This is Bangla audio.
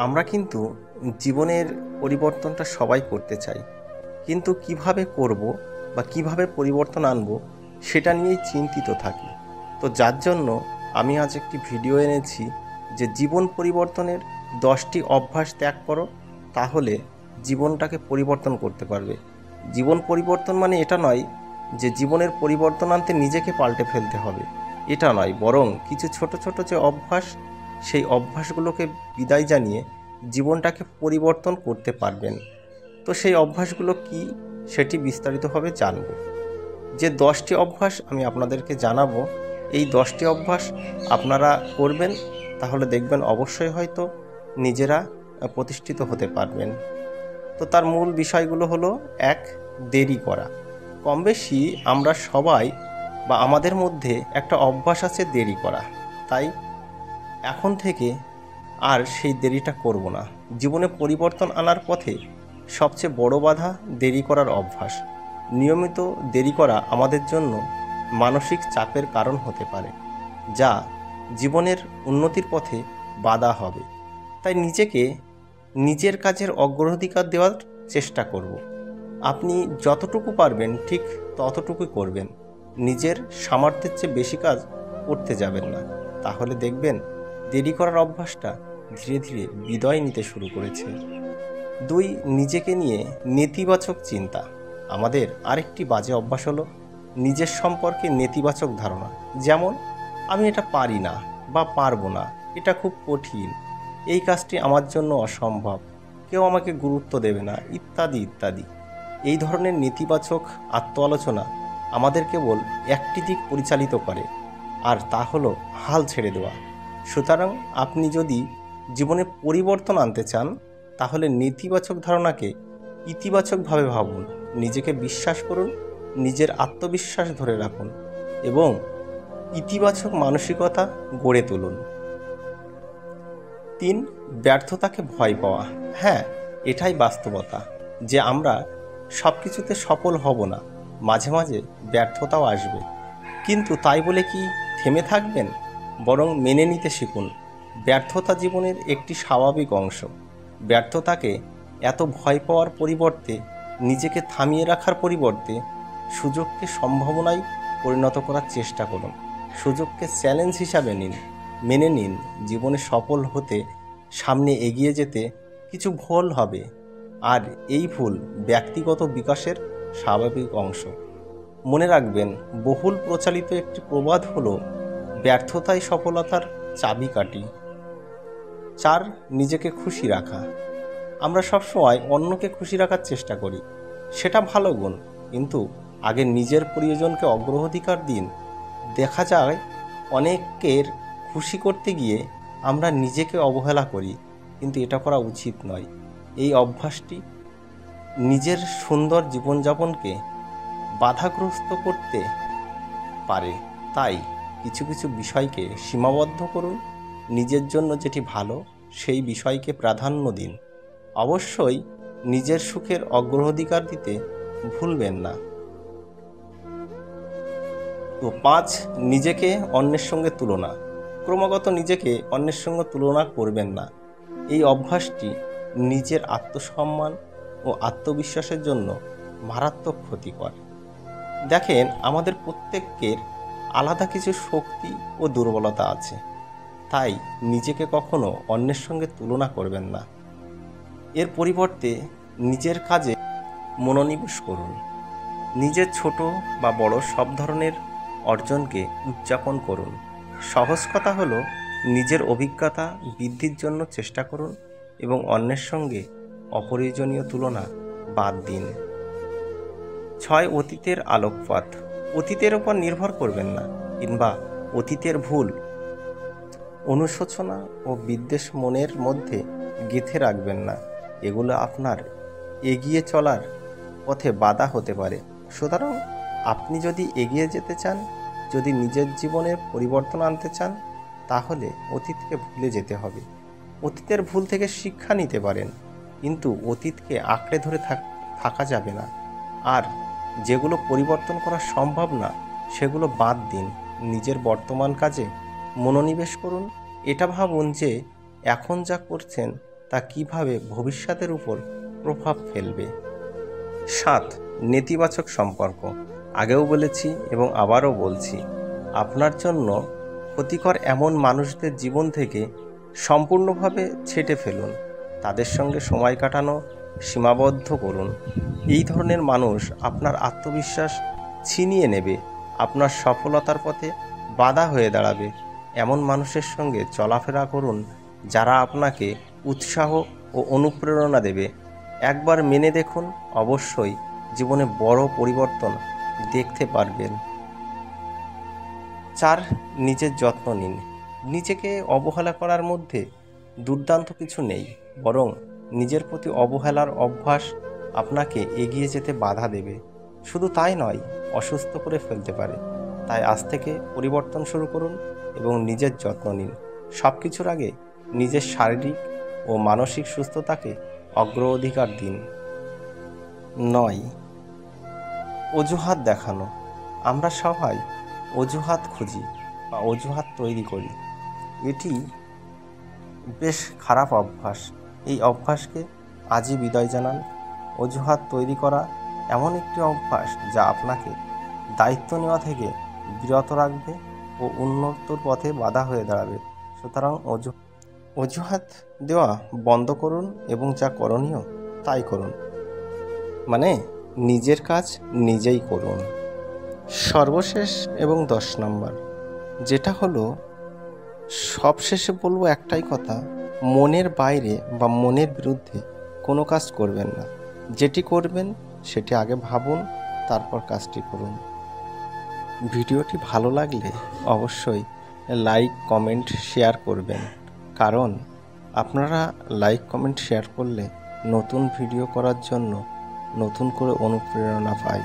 আমরা কিন্তু জীবনের পরিবর্তনটা সবাই করতে চাই, কিন্তু কিভাবে করব বা কিভাবে পরিবর্তন আনব সেটা নিয়েই চিন্তিত থাকি। তো যার জন্য আমি আজ একটি ভিডিও এনেছি যে জীবন পরিবর্তনের 10টি অভ্যাস ত্যাগ করো, তাহলে জীবনটাকে পরিবর্তন করতে পারবে। জীবন পরিবর্তন মানে এটা নয় যে জীবনের পরিবর্তন আনতে নিজেকে পাল্টে ফেলতে হবে, এটা নয়, বরং কিছু ছোট ছোট যে অভ্যাস, সেই অভ্যাসগুলোকে বিদায় জানিয়ে জীবনটাকে পরিবর্তন করতে পারবেন। তো সেই অভ্যাসগুলো কি, সেটি বিস্তারিতভাবে জানব। যে 10টি অভ্যাস আমি আপনাদেরকে জানাবো, এই 10টি অভ্যাস আপনারা করবেন, তাহলে দেখবেন অবশ্যই হয়তো নিজেরা প্রতিষ্ঠিত হতে পারবেন। তো তার মূল বিষয়গুলো হলো: 1. দেরি করা। কম বেশি আমরা সবাই বা আমাদের মধ্যে একটা অভ্যাস আছে দেরি করা। তাই এখন থেকে আর সেই দেরিটা করব না। জীবনে পরিবর্তন আনার পথে সবচেয়ে বড় বাধা দেরি করার অভ্যাস। নিয়মিত দেরি করা আমাদের জন্য মানসিক চাপের কারণ হতে পারে, যা জীবনের উন্নতির পথে বাধা হবে। তাই নিজেকে নিজের কাজের অগ্রাধিকার দেওয়ার চেষ্টা করব। আপনি যতটুকু পারবেন ঠিক ততটুকুই করবেন। নিজের সামর্থ্যের চেয়ে বেশি কাজ করতে যাবেন না, তাহলে দেখবেন দেরি করার অভ্যাসটা ধীরে ধীরে বিদায় নিতে শুরু করেছে। 2. নিজেকে নিয়ে নেতিবাচক চিন্তা। আমাদের আরেকটি বাজে অভ্যাস হলো নিজের সম্পর্কে নেতিবাচক ধারণা। যেমন, আমি এটা পারি না বা পারবো না, এটা খুব কঠিন, এই কাজটি আমার জন্য অসম্ভব, কেউ আমাকে গুরুত্ব দেবে না, ইত্যাদি ইত্যাদি। এই ধরনের নেতিবাচক আত্ম-আলোচনা আমাদের কেবল একটি দিক পরিচালিত করে, আর তা হলো হাল ছেড়ে দেওয়া। সুতরাং আপনি যদি জীবনে পরিবর্তন আনতে চান, তাহলে নেতিবাচক ধারণাকে ইতিবাচকভাবে ভাবুন, নিজেকে বিশ্বাস করুন, নিজের আত্মবিশ্বাস ধরে রাখুন এবং ইতিবাচক মানসিকতা গড়ে তুলুন। 3. ব্যর্থতাকে ভয় পাওয়া। হ্যাঁ, এটাই বাস্তবতা যে আমরা সব কিছুতে সফল হব না, মাঝে মাঝে ব্যর্থতাও আসবে। কিন্তু তাই বলে কি থেমে থাকবেন? বরং মেনে নিতে শিখুন। ব্যর্থতা জীবনের একটি স্বাভাবিক অংশ। ব্যর্থতাকে এত ভয় পাওয়ার পরিবর্তে, নিজেকে থামিয়ে রাখার পরিবর্তে সুযোগকে সম্ভাবনায় পরিণত করার চেষ্টা করুন। সুযোগকে চ্যালেঞ্জ হিসাবে নিন। মেনে নিন জীবনে সফল হতে, সামনে এগিয়ে যেতে কিছু ভুল হবে, আর এই ভুল ব্যক্তিগত বিকাশের স্বাভাবিক অংশ। মনে রাখবেন, বহুল প্রচলিত একটি প্রবাদ হলো, ব্যর্থতাই সফলতার চাবিকাঠি। 4. নিজেকে খুশি রাখা। আমরা সবসময় অন্যকে খুশি রাখার চেষ্টা করি, সেটা ভালো গুণ, কিন্তু আগে নিজের প্রিয়জনকে অগ্রাধিকার দিন। দেখা যায় অনেকের খুশি করতে গিয়ে আমরা নিজেকে অবহেলা করি, কিন্তু এটা করা উচিত নয়। এই অভ্যাসটি নিজের সুন্দর জীবনযাপনকে বাধাগ্রস্ত করতে পারে। তাই কিছু কিছু বিষয়কে সীমাবদ্ধ করুন। নিজের জন্য যেটি ভালো সেই বিষয়কে প্রাধান্য দিন। অবশ্যই নিজের সুখের অগ্রাধিকার দিতে ভুলবেন না। তো 5. নিজেকে অন্যের সঙ্গে তুলনা। ক্রমাগত নিজেকে অন্যের সঙ্গে তুলনা করবেন না। এই অভ্যাসটি নিজের আত্মসম্মান ও আত্মবিশ্বাসের জন্য মারাত্মক ক্ষতিকর। দেখেন, আমাদের প্রত্যেকের আলাদা কিছু শক্তি ও দুর্বলতা আছে, তাই নিজেকে কখনো অন্যের সঙ্গে তুলনা করবেন না। এর পরিবর্তে নিজের কাজে মনোনিবেশ করুন। নিজের ছোট বা বড় সব ধরনের অর্জনকে উদযাপন করুন। সহজ কথা হলো, নিজের অভিজ্ঞতা বৃদ্ধির জন্য চেষ্টা করুন এবং অন্যের সঙ্গে অপ্রয়োজনীয় তুলনা বাদ দিন। 6. অতীতের আলোকপাত। অতীতের ওপর নির্ভর করবেন না, কিংবা অতীতের ভুল অনুশোচনা ও বিদ্বেষ মনের মধ্যে গেঁথে রাখবেন না। এগুলো আপনার এগিয়ে চলার পথে বাধা হতে পারে। সুতরাং আপনি যদি এগিয়ে যেতে চান, যদি নিজের জীবনে পরিবর্তন আনতে চান, তাহলে অতীতকে ভুলে যেতে হবে। অতীতের ভুল থেকে শিক্ষা নিতে পারেন, কিন্তু অতীতকে আঁকড়ে ধরে থাকা যাবে না। আর যেগুলো পরিবর্তন করা সম্ভব না, সেগুলো বাদ দিন। নিজের বর্তমান কাজে মনোনিবেশ করুন। এটা ভাবুন যে এখন যা করছেন তা কিভাবে ভবিষ্যতের উপর প্রভাব ফেলবে। 7. নেতিবাচক সম্পর্ক। আগেও বলেছি এবং আবারও বলছি, আপনার জন্য ক্ষতিকর এমন মানুষদের জীবন থেকে সম্পূর্ণভাবে ছেঁটে ফেলুন। তাদের সঙ্গে সময় কাটানো সীমাবদ্ধ করুন। এই ধরনের মানুষ আপনার আত্মবিশ্বাস ছিনিয়ে নেবে, আপনার সফলতার পথে বাধা হয়ে দাঁড়াবে। এমন মানুষের সঙ্গে চলাফেরা করুন যারা আপনাকে উৎসাহ ও অনুপ্রেরণা দেবে। একবার মেনে দেখুন, অবশ্যই জীবনে বড় পরিবর্তন দেখতে পারবেন। 4. নিজের যত্ন নিন। নিজেকে অবহেলা করার মধ্যে দুর্দান্ত কিছু নেই, বরং নিজের প্রতি অবহেলার অভ্যাস আপনাকে এগিয়ে যেতে বাধা দেবে। শুধু তাই নয়, অসুস্থ করে ফেলতে পারে। তাই আজ থেকে পরিবর্তন শুরু করুন এবং নিজের যত্ন নিন। সব কিছুর আগে নিজের শারীরিক ও মানসিক সুস্থতাকে অগ্রাধিকার দিন। 9. অজুহাত দেখানো। আমরা সবাই অজুহাত খুঁজি বা অজুহাত তৈরি করি। এটি বেশ খারাপ অভ্যাস। এই অভ্যাসকে আজই বিদায় জানান। অজুহাত তৈরি করা এমন একটি অভ্যাস যা আপনাকে দায়িত্ব নেওয়া থেকে বিরত রাখবে ও উন্নতির পথে বাধা হয়ে দাঁড়াবে। সুতরাং অজুহাত দেওয়া বন্ধ করুন এবং যা করণীয় তাই করুন, মানে নিজের কাজ নিজেই করুন। সর্বশেষ এবং 10 নম্বর, যেটা হলো সবশেষে বলবো একটাই কথা, মনের বাইরে বা মনের বিরুদ্ধে কোনো কাজ করবেন না। যেটি করবেন সেটি আগে ভাবুন, তারপর কাজটি করুন। ভিডিওটি ভালো লাগলে অবশ্যই লাইক, কমেন্ট, শেয়ার করবেন, কারণ আপনারা লাইক, কমেন্ট, শেয়ার করলে নতুন ভিডিও করার জন্য নতুন করে অনুপ্রেরণা পাই।